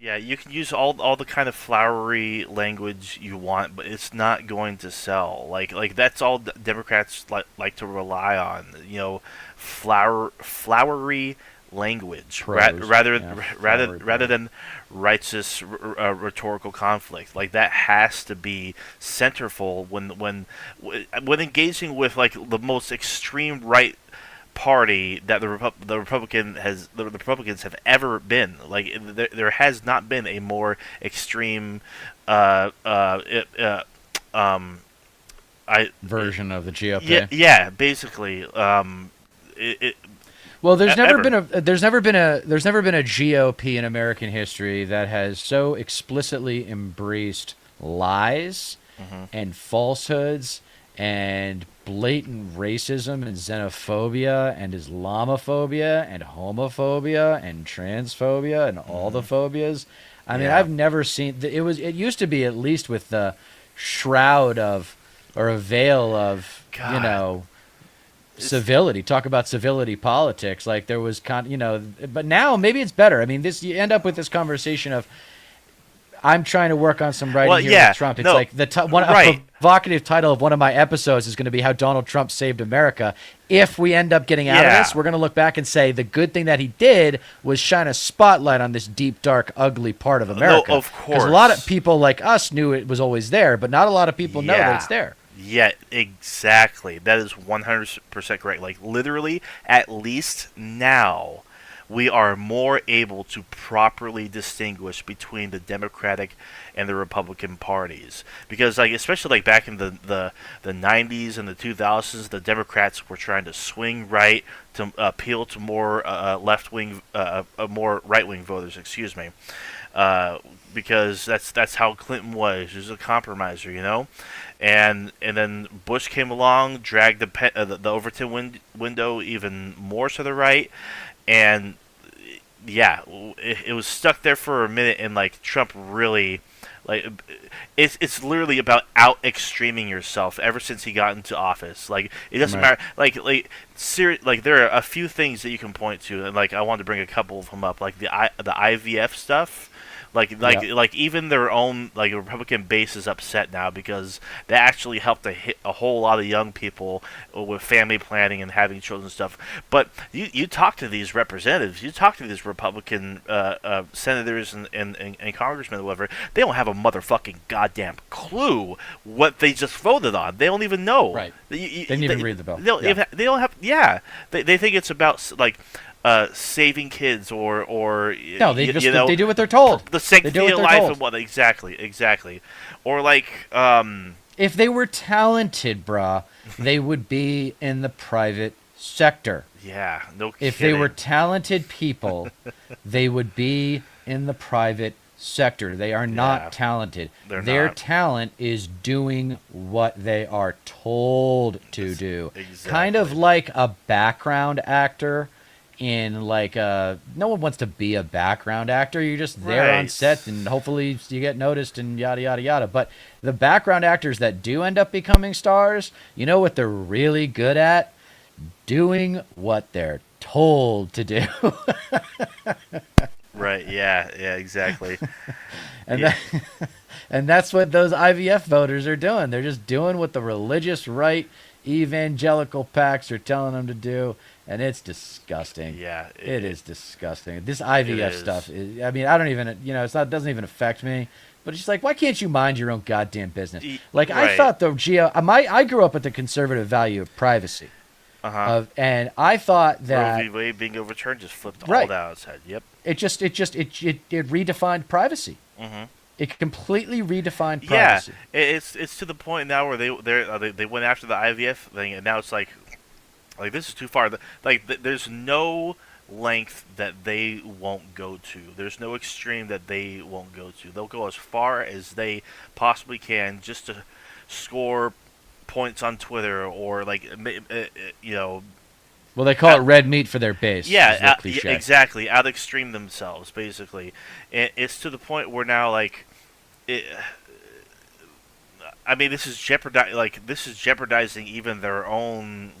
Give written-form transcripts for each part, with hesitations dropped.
Yeah, you can use all the kind of flowery language you want, but it's not going to sell. Like that's all Democrats like to rely on. Flowery language Prose. Yeah, flowery rather prose. than righteous rhetorical conflict. Like that has to be centerfold when engaging with like the most extreme right party that the Republicans have ever been. Like there has not been a more extreme uh uh it, uh um I Version of the yeah, GOP. yeah, basically it Well, ever. there's never been a GOP in American history that has so explicitly embraced lies Hmm. and falsehoods and blatant racism and xenophobia and Islamophobia and homophobia and transphobia and all the Hmm. phobias. I mean, Yeah. I've never seen it used to be at least with the shroud of or a veil of, God, it's civility. Talk about civility politics. Like there was but now maybe it's better. I mean, this you end up with this conversation of I'm trying to work on some writing well, here with yeah, Trump. It's no, like one a right, provocative title of one of my episodes is going to be how Donald Trump saved America. If we end up getting out of yeah, this, we're going to look back and say the good thing that he did was shine a spotlight on this deep, dark, ugly part of no, America. of Because a lot of course, people like us knew it was always there, but not a lot of people know that it's yeah. there. Yeah, exactly. That is 100% correct. Like, literally, at least now, we are more able to properly distinguish between the Democratic and the Republican parties. Because, like, especially, like, back in the 90s and the 2000s, the Democrats were trying to swing right to appeal to more left wing, more right wing voters, excuse me. Uh, because that's how Clinton was. He was a compromiser, you know. And then Bush came along, dragged the Overton window even more to the right, and yeah, it was stuck there for a minute, and like Trump really, like, it's literally about out extreming yourself ever since he got into office. Like it doesn't Right. matter, like there are a few things that you can point to, and like I wanted to bring a couple of them up, like the IVF stuff. Yeah. Like even their own like Republican base is upset now because that actually helped to hit a whole lot of young people with family planning and having children and stuff. But you talk to these representatives, you talk to these Republican senators and congressmen, or whatever, they don't have a motherfucking goddamn clue what they just voted on. They don't even know. Right. Didn't even read the bill. Yeah. They don't have. Yeah, they think it's about like saving kids or No, they do what they're told. the They do sanctity what of they're life told. and what exactly, or like If they were talented, brah, they would be in the private sector. yeah, no If they were kidding. talented people, they would be in the private sector. They are Yeah, not talented. they're Their not. talent is doing what they are told to do. Kind of Exactly. like a background actor in like no one wants to be a background actor. You're just there on Right. set and hopefully you get noticed and yada yada yada. But the background actors that do end up becoming stars, you know what they're really good at? Doing what they're told to do. Right. Yeah. Yeah. Exactly. and Yeah. that, and that's what those IVF voters are doing. They're just doing what the religious right evangelical packs are telling them to do, and it's disgusting. Yeah. It is disgusting. This It IVF stuff is. is, I mean, I don't even, it's not, doesn't even affect me. But it's just like, why can't you mind your own goddamn business? Like I Right. thought I grew up with the conservative value of privacy. Uh huh. And I thought Roe that v. Wade being overturned just flipped all right, down on its head. Yep. it redefined privacy. Mm-hmm. It completely redefined Yeah, privacy. it's to the point now where they went after the IVF thing, and now it's like this is too far. There's no length that they won't go to. There's no extreme that they won't go to. They'll go as far as they possibly can just to score points on Twitter or you know. Well, they call it red meat for their base. Is the Yeah, cliche. exactly. Out extreme themselves, basically. And it's to the point where now, like, it, I mean, this is jeopardizing even their own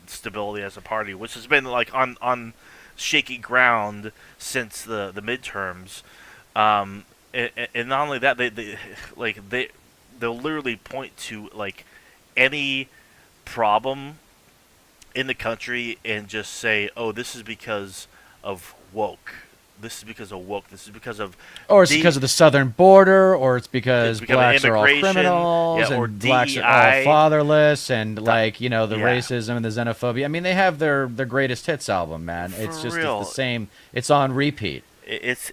stability as a party, which has been like on shaky ground since the midterms. Um, and not only that, like they'll literally point to like any problem in the country and just say, "Oh, this is because of woke. This is because of woke. This is because of Or it's D. because of the southern border, or it's It's because because of blacks are all immigration, yeah, criminals or and blacks are all DEI. fatherless and Di- like, the yeah, racism and the xenophobia. I mean, they have their greatest hits album, man. for It's the real. same. It's on repeat, It's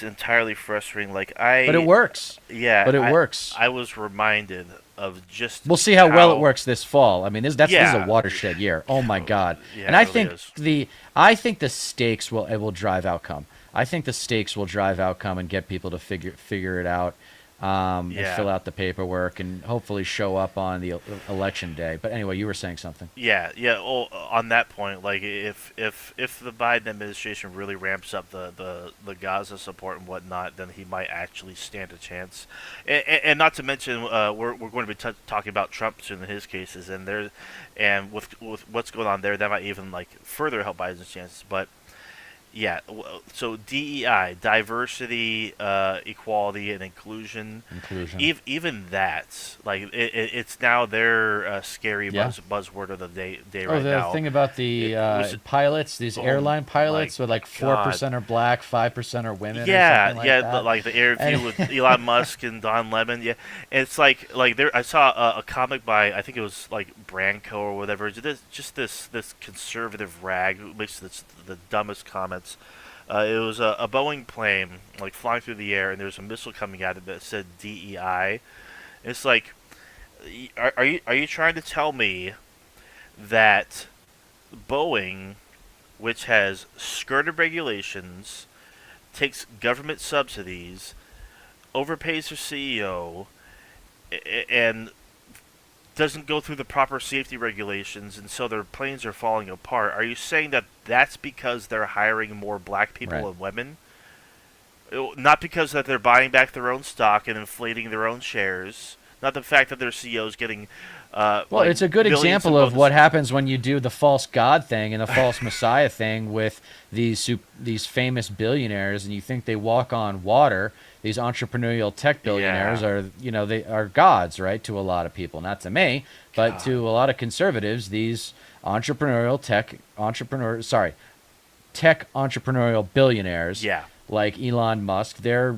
entirely frustrating. Like but it works. yeah, But it works. I was reminded of just We'll see how well it works this fall. I mean, this is a Yeah, watershed year. Oh my God! yeah, And it really is. I think the stakes will drive outcome. I think the stakes will drive outcome and get people to figure it out, and Yeah. fill out the paperwork and hopefully show up on the election day. But anyway, you were saying something. Yeah, yeah. Well, on that point, like if the Biden administration really ramps up the Gaza support and whatnot, then he might actually stand a chance. And not to mention, we're going to be talking about Trump soon in his cases, and with what's going on there, that might even like further help Biden's chances. But yeah, so DEI, diversity, equality, and inclusion. Inclusion. Even that, like it's now their scary Yeah. buzzword of the day Oh, right the now. thing about the It was pilots, these oh airline pilots, my with like god. 4% are black, 5% are women, or Yeah, something like yeah, that. like the interview And with Elon Musk and Don Lemon. Yeah, and it's like there. I saw a comic by I think it was like Branco or whatever. Just this conservative rag who makes the dumbest comments. It was a Boeing plane like flying through the air, and there was a missile coming at it that said DEI. It's like, are you trying to tell me that Boeing, which has skirted regulations, takes government subsidies, overpays their CEO, and doesn't go through the proper safety regulations, and so their planes are falling apart? Are you saying that that's because they're hiring more black people right. and women? Not because that they're buying back their own stock and inflating their own shares. Not the fact that their CEO is getting Well, like it's a good millions in example of what bonuses. happens when you do the false god thing and the false messiah thing with these famous billionaires, and you think they walk on water. These entrepreneurial tech billionaires Yeah. are, they are gods, right? To a lot of people, not to me, but God. to a lot of conservatives, these tech entrepreneurial billionaires, Yeah. like Elon Musk, they're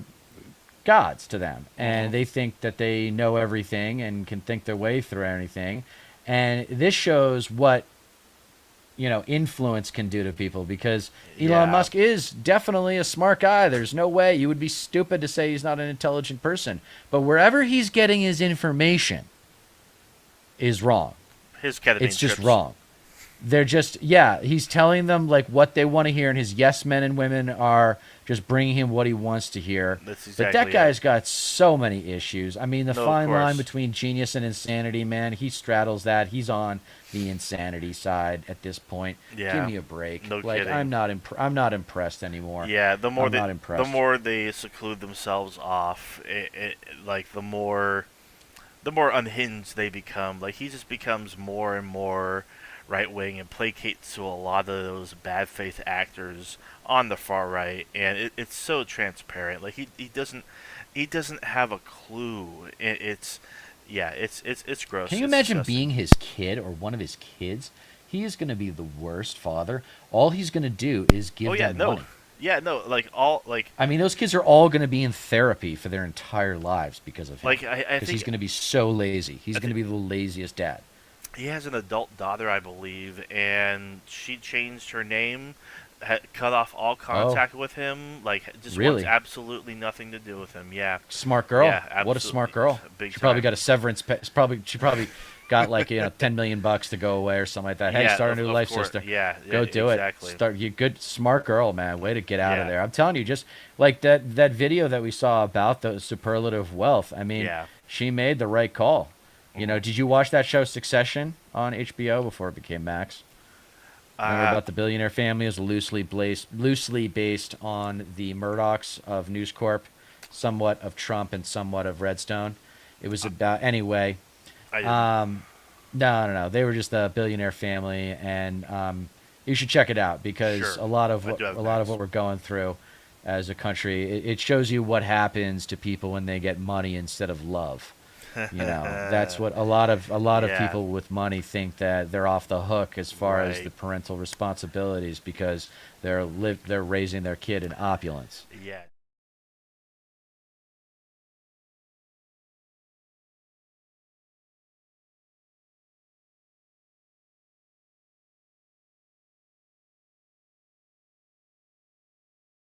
gods to them, Hmm. and they think that they know everything and can think their way through anything. And this shows what influence can do to people, because Elon Yeah. Musk is definitely a smart guy. There's no way, you would be stupid to say he's not an intelligent person. But wherever he's getting his information is wrong. His ketamine It's just trips. wrong. They're just, yeah, he's telling them like what they want to hear, and his yes men and women are just bringing him what he wants to hear. That's But exactly that guy's got so many issues. I mean, the No, of fine line course. between genius and insanity, man, he straddles that. He's on the insanity side at this point. Yeah. Give me a break. No Like, kidding. I'm not impressed anymore. Yeah, I'm not impressed. the more they seclude themselves off, like the more unhinged they become. Like he just becomes more and more right wing and placates to a lot of those bad faith actors on the far right, and it's so transparent. Like he doesn't have a clue. It's yeah, it's gross. Can you It's imagine disgusting. being his kid or one of his kids? He is going to be the worst father. All he's going to do is give Oh yeah, them no, money. yeah, no. Like all like I mean, those kids are all going to be in therapy for their entire lives because of him. like I Because he's think going to be so lazy. He's I going to think be the laziest dad. he has an adult daughter, I believe, and she changed her name, cut off all contact with him, like just wants Really? absolutely nothing to do with him. Yeah, Smart girl. yeah, What a smart absolutely, girl. big She probably time. got a severance. She probably got like $10 million to go away or something like that. Hey, Yeah, start a new of life, course. sister. Yeah, Go yeah, do exactly. it. Start. You good, smart girl, man. Way to get out of Yeah. there. I'm telling you, just like that video that we saw about the superlative wealth. I mean, Yeah. she made the right call. Mhm. Did you watch that show Succession on HBO before it became Max? Remember Uh, about the billionaire family? Is loosely based on the Murdochs of News Corp, somewhat of Trump and somewhat of Redstone. It was about anyway. I didn't- No. They were just a billionaire family, and you should check it out because Sure. a lot of I do have what Max. we're going through as a country. It shows you what happens to people when they get money instead of love. That's what a lot of Yeah. people with money think, that they're off the hook as far as the Right. parental responsibilities, because they're raising their kid in opulence. Yeah.